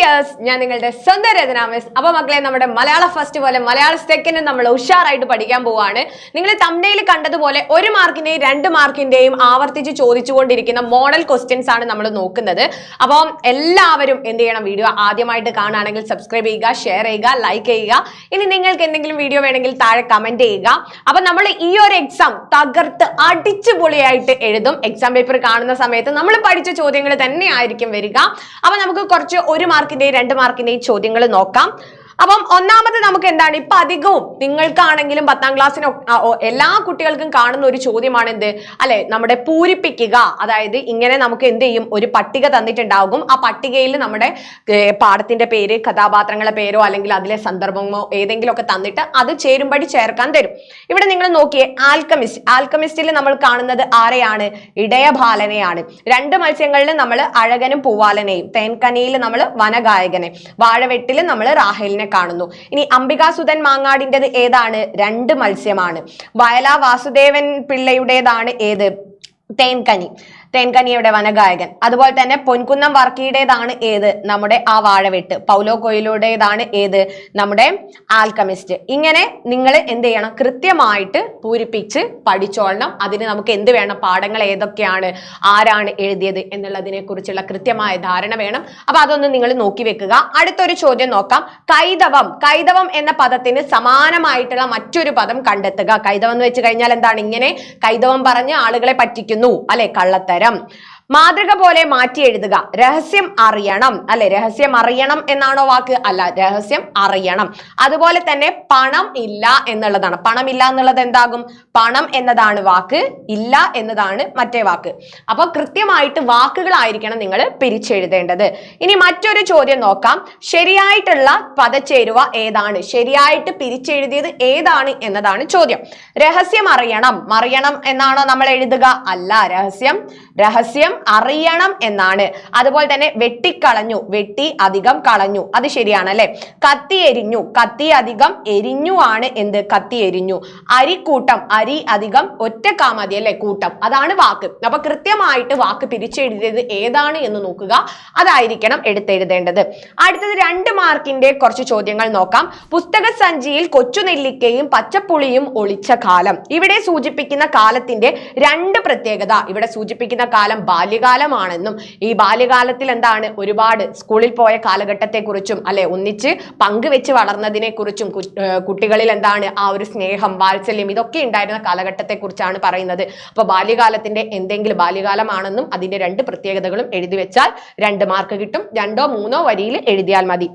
Dears, ഞാൻ നിങ്ങളുടെ സ്വന്തം രചന മിസ്. അപ്പൊ മക്കളെ, നമ്മുടെ മലയാള ഫസ്റ്റ് പോലെ മലയാള സെക്കൻഡ് നമ്മൾ ഉഷാറായിട്ട് പഠിക്കാൻ പോവാണ്. നിങ്ങൾ തംബ്നെയിൽ കണ്ടതുപോലെ 1 മാർക്കിന്റെയും 2 മാർക്കിന്റെയും ആവർത്തിച്ച് ചോദിച്ചുകൊണ്ടിരിക്കുന്ന മോഡൽ ക്വസ്റ്റ്യൻസ് ആണ് നമ്മൾ നോക്കുന്നത്. അപ്പം എല്ലാവരും എന്ത് ചെയ്യണം? വീഡിയോ ആദ്യമായിട്ട് കാണുകയാണെങ്കിൽ സബ്സ്ക്രൈബ് ചെയ്യുക, ഷെയർ ചെയ്യുക, ലൈക്ക് ചെയ്യുക. ഇനി നിങ്ങൾക്ക് എന്തെങ്കിലും വീഡിയോ വേണമെങ്കിൽ താഴെ കമന്റ് ചെയ്യുക. അപ്പൊ നമ്മൾ ഈ ഒരു എക്സാം തകർത്ത് അടിച്ചുപൊളിയായിട്ട് എഴുതും. എക്സാം പേപ്പർ കാണുന്ന സമയത്ത് നമ്മൾ പഠിച്ച ചോദ്യങ്ങൾ തന്നെ ആയിരിക്കും വരിക. അപ്പൊ നമുക്ക് കുറച്ച് 1 മാർക്കിന്റെയും 2 മാർക്കിന്റെയും ചോദ്യങ്ങൾ നോക്കാം. അപ്പം ഒന്നാമത് നമുക്ക് എന്താണ്, ഇപ്പൊ അധികവും നിങ്ങൾക്കാണെങ്കിലും 10ാം ക്ലാസ്സിന് എല്ലാ കുട്ടികൾക്കും കാണുന്ന ഒരു ചോദ്യമാണ് എന്ത് അല്ലെ, നമ്മുടെ പൂരിപ്പിക്കുക. അതായത് ഇങ്ങനെ നമുക്ക് എന്ത് ചെയ്യും, ഒരു പട്ടിക തന്നിട്ടുണ്ടാകും. ആ പട്ടികയിൽ നമ്മുടെ പാഠത്തിന്റെ പേര്, കഥാപാത്രങ്ങളുടെ പേരോ അല്ലെങ്കിൽ അതിലെ സന്ദർഭമോ ഏതെങ്കിലും ഒക്കെ തന്നിട്ട് അത് ചേരുംപടി ചേർക്കാൻ തരും. ഇവിടെ നിങ്ങൾ നോക്കിയേ, ആൽക്കമിസ്റ്റിൽ നമ്മൾ കാണുന്നത് ആരെയാണ്? ഇടയബാലനെയാണ്. 2 മത്സ്യങ്ങളിൽ നമ്മൾ അഴകനും പൂവാലനെയും, തേൻകനിയിൽ നമ്മൾ വനഗായകനെ, വാഴവെട്ടിൽ നമ്മൾ റാഹേലിനെ കാണുന്നു. ഇനി അംബികാസുധൻ മാങ്ങാടിൻ്റെത് ഏതാണ്? 2 മത്സ്യമാണ്. വയലാ വാസുദേവൻ പിള്ളയുടേതാണ് ഏത്? തേൻകനിയുടെ വനഗായകൻ. അതുപോലെ തന്നെ പൊൻകുന്നം വർക്കിയുടേതാണ് ഏത്? നമ്മുടെ ആ വാഴവെട്ട്. പൗലോ കൊയിലോയുടേതാണ് ഏത്? നമ്മുടെ ആൽക്കമിസ്റ്റ്. ഇങ്ങനെ നിങ്ങൾ എന്ത് ചെയ്യണം? കൃത്യമായിട്ട് പൂരിപ്പിച്ച് പഠിച്ചോളണം. അതിന് നമുക്ക് എന്ത് വേണം? പാഠങ്ങൾ ഏതൊക്കെയാണ്, ആരാണ് എഴുതിയത് എന്നുള്ളതിനെ കുറിച്ചുള്ള കൃത്യമായ ധാരണ വേണം. അപ്പൊ അതൊന്ന് നിങ്ങൾ നോക്കി വെക്കുക. അടുത്തൊരു ചോദ്യം നോക്കാം. കൈതവം എന്ന പദത്തിന് സമാനമായിട്ടുള്ള മറ്റൊരു പദം കണ്ടെത്തുക. കൈതവം എന്ന് വെച്ച് കഴിഞ്ഞാൽ എന്താണ്? ഇങ്ങനെ കൈതവം പറഞ്ഞ് ആളുകളെ പറ്റിക്കുന്നു അല്ലെ, കള്ളത്തരം. മാതൃക പോലെ മാറ്റി എഴുതുക. രഹസ്യം അറിയണം അല്ലെ, രഹസ്യം അറിയണം എന്നാണോ വാക്ക്? അല്ല, രഹസ്യം അറിയണം. അതുപോലെ തന്നെ പണം ഇല്ല എന്നുള്ളതാണ്. പണം ഇല്ല എന്നുള്ളത് എന്താകും? പണം എന്നതാണ് വാക്ക്, ഇല്ല എന്നതാണ് മറ്റേ വാക്ക്. അപ്പൊ കൃത്യമായിട്ട് വാക്കുകളായിരിക്കണം നിങ്ങൾ പിരിച്ചെഴുതേണ്ടത്. ഇനി മറ്റൊരു ചോദ്യം നോക്കാം. ശരിയായിട്ടുള്ള പദച്ചേരുവ ഏതാണ്? ശരിയായിട്ട് പിരിച്ചെഴുതിയത് ഏതാണ് എന്നതാണ് ചോദ്യം. രഹസ്യം അറിയണം എന്നാണോ നമ്മൾ എഴുതുക? അല്ല, രഹസ്യം അറിയണം എന്നാണ്. അതുപോലെ തന്നെ വെട്ടിക്കളഞ്ഞു, വെട്ടി അധികം കളഞ്ഞു, അത് ശരിയാണ് അല്ലെ. കത്തി എരിഞ്ഞു, കത്തി അധികം എരിഞ്ഞു ആണ് എന്ത്? കത്തി എരിഞ്ഞു. അരിക്കൂട്ടം, അരി അധികം ഒറ്റക്കാമതി അല്ലെ, കൂട്ടം, അതാണ് വാക്ക്. അപ്പൊ കൃത്യമായിട്ട് വാക്ക് പിരിച്ചെഴുതിയത് ഏതാണ് എന്ന് നോക്കുക. അതായിരിക്കണം എടുത്തെഴുതേണ്ടത്. അടുത്തത് 2 മാർക്കിന്റെ കുറച്ച് ചോദ്യങ്ങൾ നോക്കാം. പുസ്തക സഞ്ചിയിൽ കൊച്ചുനെല്ലിക്കയും പച്ചപ്പുളിയും ഒളിച്ച കാലം. ഇവിടെ സൂചിപ്പിക്കുന്ന കാലത്തിന്റെ 2 പ്രത്യേകത. ഇവിടെ സൂചിപ്പിക്കുന്ന കാലം ബാല്യകാലമാണെന്നും ഈ ബാല്യകാലത്തിൽ എന്താണ്, ഒരുപാട് സ്കൂളിൽ പോയ കാലഘട്ടത്തെ കുറിച്ചും അല്ലെ, ഒന്നിച്ച് പങ്കുവെച്ച് വളർന്നതിനെ കുറിച്ചും കുട്ടികളിൽ എന്താണ് ആ ഒരു സ്നേഹം, വാത്സല്യം, ഇതൊക്കെ ഉണ്ടായിരുന്ന കാലഘട്ടത്തെ കുറിച്ചാണ് പറയുന്നത്. അപ്പൊ ബാല്യകാലത്തിന്റെ എന്തെങ്കിലും ബാല്യകാലമാണെന്നും അതിന്റെ 2 പ്രത്യേകതകളും എഴുതി വെച്ചാൽ 2 മാർക്ക് കിട്ടും. 2ഓ 3ഓ വരിയിൽ എഴുതിയാൽ മതി.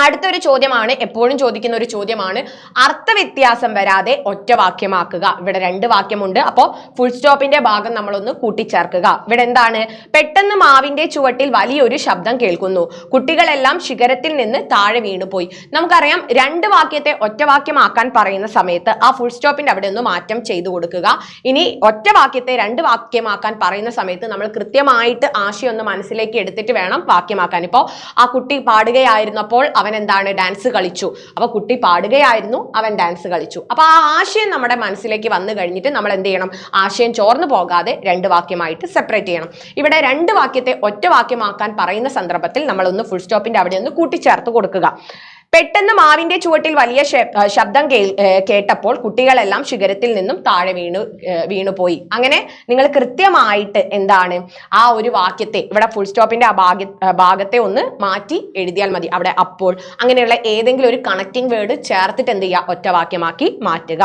അടുത്തൊരു ചോദ്യമാണ്, എപ്പോഴും ചോദിക്കുന്ന ഒരു ചോദ്യമാണ്. അർത്ഥവ്യത്യാസം വരാതെ ഒറ്റ വാക്യമാക്കുക. ഇവിടെ 2 വാക്യമുണ്ട്. അപ്പോൾ ഫുൾ സ്റ്റോപ്പിന്റെ ഭാഗം നമ്മളൊന്ന് കൂട്ടിച്ചേർക്കുക. ഇവിടെ എന്താണ്? പെട്ടെന്ന് മാവിന്റെ ചുവട്ടിൽ വലിയൊരു ശബ്ദം കേൾക്കുന്നു. കുട്ടികളെല്ലാം ശിഖരത്തിൽ നിന്ന് താഴെ വീണുപോയി. നമുക്കറിയാം, 2 വാക്യത്തെ ഒറ്റ വാക്യമാക്കാൻ പറയുന്ന സമയത്ത് ആ ഫുൾ സ്റ്റോപ്പിന്റെ അവിടെ ഒന്ന് മാറ്റം ചെയ്തു കൊടുക്കുക. ഇനി ഒറ്റ വാക്യത്തെ 2 വാക്യമാക്കാൻ പറയുന്ന സമയത്ത് നമ്മൾ കൃത്യമായിട്ട് ആശയം ഒന്ന് മനസ്സിലേക്ക് എടുത്തിട്ട് വേണം വാക്യമാക്കാൻ. ഇപ്പോ ആ കുട്ടി പാടുകയായിരുന്നപ്പോൾ അവൻ എന്താണ്? ഡാൻസ് കളിച്ചു. അപ്പൊ കുട്ടി പാടുകയായിരുന്നു, അവൻ ഡാൻസ് കളിച്ചു. അപ്പൊ ആ ആശയം നമ്മുടെ മനസ്സിലേക്ക് വന്നു കഴിഞ്ഞിട്ട് നമ്മൾ എന്ത് ചെയ്യണം? ആശയം ചോർന്നു പോകാതെ 2 വാക്യമായിട്ട് സെപ്പറേറ്റ് ചെയ്യണം. ഇവിടെ 2 വാക്യത്തെ ഒറ്റ വാക്യമാക്കാൻ പറയുന്ന സന്ദർഭത്തിൽ നമ്മളൊന്ന് ഫുൾ സ്റ്റോപ്പിന്റെ അവിടെ ഒന്ന് കൂട്ടിച്ചേർത്ത് കൊടുക്കുക. പെട്ടെന്ന് മാവിന്റെ ചുവട്ടിൽ വലിയ ശബ്ദം കേട്ടപ്പോൾ കുട്ടികളെല്ലാം ശിഖരത്തിൽ നിന്നും താഴെ വീണുപോയി. അങ്ങനെ നിങ്ങൾ കൃത്യമായിട്ട് എന്താണ് ആ ഒരു വാക്യത്തെ, ഇവിടെ ഫുൾ സ്റ്റോപ്പിന്റെ ആ ഭാഗത്തെ ഒന്ന് മാറ്റി എഴുതിയാൽ മതി. അവിടെ അപ്പോൾ അങ്ങനെയുള്ള ഏതെങ്കിലും ഒരു കണക്റ്റിംഗ് വേർഡ് ചേർത്തിട്ട് എന്ത് ചെയ്യുക? ഒറ്റ വാക്യമാക്കി മാറ്റുക.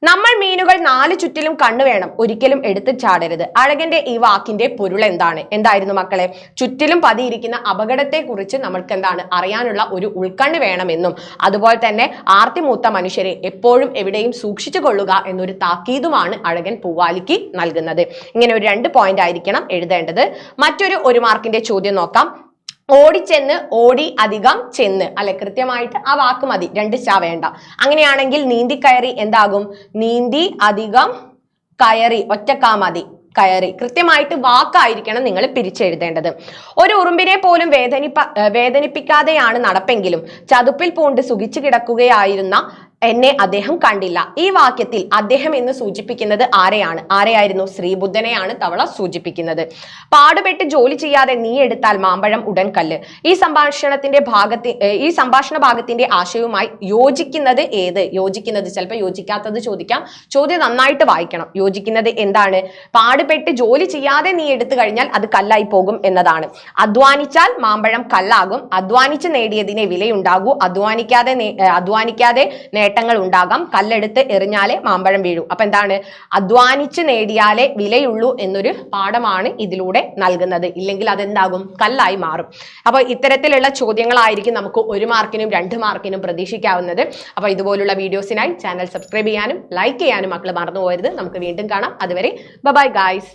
നമ്മൾ മീനുകൾ 4 ചുറ്റിലും കണ്ണു വേണം, ഒരിക്കലും എടുത്തു ചാടരുത്. അഴകന്റെ ഈ വാക്കിന്റെ പൊരുൾ എന്താണ്? എന്തായിരുന്നു മക്കളെ? ചുറ്റിലും പതിയിരിക്കുന്ന അപകടത്തെ കുറിച്ച് നമ്മൾക്ക് എന്താണ് അറിയാനുള്ള ഒരു ഉൾക്കണ്ണ് വേണമെന്നും അതുപോലെ തന്നെ ആർത്തിമൂത്ത മനുഷ്യരെ എപ്പോഴും എവിടെയും സൂക്ഷിച്ചു കൊള്ളുക എന്നൊരു താക്കീതുമാണ് അഴകൻ പൂവാലിക്ക് നൽകുന്നത്. ഇങ്ങനെ ഒരു 2 പോയിന്റ് ആയിരിക്കണം എഴുതേണ്ടത്. മറ്റൊരു 1 മാർക്കിന്റെ ചോദ്യം നോക്കാം. ഓടിച്ചെന്ന്, ഓടി അധികം ചെന്ന് അല്ലെ, കൃത്യമായിട്ട് ആ വാക്ക് മതി, 2 ച വേണ്ട. അങ്ങനെയാണെങ്കിൽ നീന്തി കയറി എന്താകും? നീന്തി അധികം കയറി, ഒറ്റക്കാ മതി, കയറി. കൃത്യമായിട്ട് വാക്കായിരിക്കണം നിങ്ങൾ പിരിച്ചെഴുതേണ്ടത്. ഒരു ഉറുമ്പിനെ പോലും വേദനിപ്പിക്കാതെയാണ് നടപ്പെങ്കിലും ചതുപ്പിൽ പൂണ്ട് സുഖിച്ചു കിടക്കുകയായിരുന്ന എന്നെ അദ്ദേഹം കണ്ടില്ല. ഈ വാക്യത്തിൽ അദ്ദേഹം എന്ന് സൂചിപ്പിക്കുന്നത് ആരെയായിരുന്നു? ശ്രീബുദ്ധനെയാണ് തവള സൂചിപ്പിക്കുന്നത്. പാടുപെട്ട് ജോലി ചെയ്യാതെ നീ എടുത്താൽ മാമ്പഴം ഉടൻ കല്ല്. ഈ സംഭാഷണ ഭാഗത്തിന്റെ ആശയവുമായി യോജിക്കുന്നത് ഏത്? യോജിക്കുന്നത്, ചിലപ്പോൾ യോജിക്കാത്തത് ചോദിക്കാം, ചോദ്യം നന്നായിട്ട് വായിക്കണം. യോജിക്കുന്നത് എന്താണ്? പാടുപെട്ട് ജോലി ചെയ്യാതെ നീ എടുത്തു കഴിഞ്ഞാൽ അത് കല്ലായി പോകും എന്നതാണ്. അധ്വാനിച്ചാൽ മാമ്പഴം കല്ലാകും. അധ്വാനിച്ച് നേടിയതിനെ വിലയുണ്ടാകൂ. അധ്വാനിക്കാതെ നേട്ടങ്ങൾ ഉണ്ടാകാം. കല്ലെടുത്ത് എറിഞ്ഞാലേ മാമ്പഴം വീഴൂ. അപ്പൊ എന്താണ്? അധ്വാനിച്ച് നേടിയാലേ വിലയുള്ളൂ എന്നൊരു പാഠമാണ് ഇതിലൂടെ നൽകുന്നത്. ഇല്ലെങ്കിൽ അതെന്താകും? കല്ലായി മാറും. അപ്പൊ ഇത്തരത്തിലുള്ള ചോദ്യങ്ങളായിരിക്കും നമുക്ക് 1 മാർക്കിനും 2 മാർക്കിനും പ്രതീക്ഷിക്കാവുന്നത്. അപ്പൊ ഇതുപോലുള്ള വീഡിയോസിനായി ചാനൽ സബ്സ്ക്രൈബ് ചെയ്യാനും ലൈക്ക് ചെയ്യാനും മക്കൾ മറന്നു പോകരുത്. നമുക്ക് വീണ്ടും കാണാം. അതുവരെ ബൈ ഗായ്സ്.